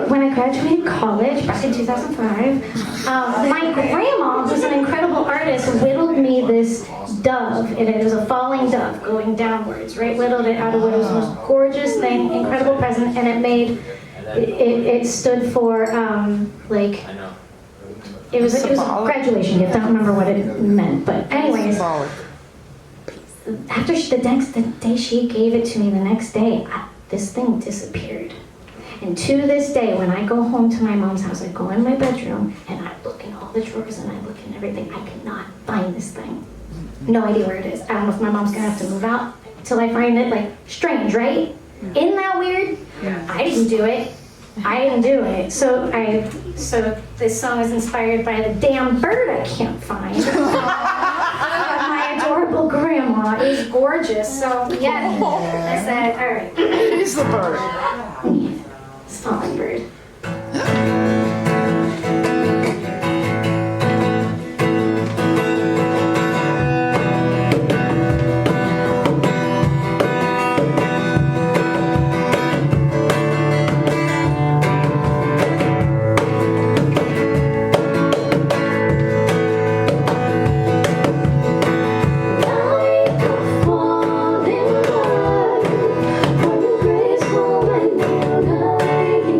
when I graduated college back in 2005, my grandma, who's an incredible artist, whittled me this dove. It was a falling dove going downwards, right? Whittled it out of wood. It was the most gorgeous thing, incredible present, and it made, it stood for, like, it was a graduation gift. I don't remember what it meant, but anyways. After the day she gave it to me, the next day, this thing disappeared. And to this day, when I go home to my mom's house, I go in my bedroom and I look in all the drawers and I look in everything. I cannot find this thing. No idea where it is. I don't know if my mom's gonna have to move out till I find it. Like, strange, right? Isn't that weird? Yeah. I didn't do it. I didn't do it. So this song is inspired by the damn bird I can't find. My adorable grandma is gorgeous. So yeah, I said, all right. It's the bird. Yeah, it's falling bird. Graceful and you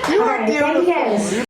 You All are right, thank you beautiful. guys.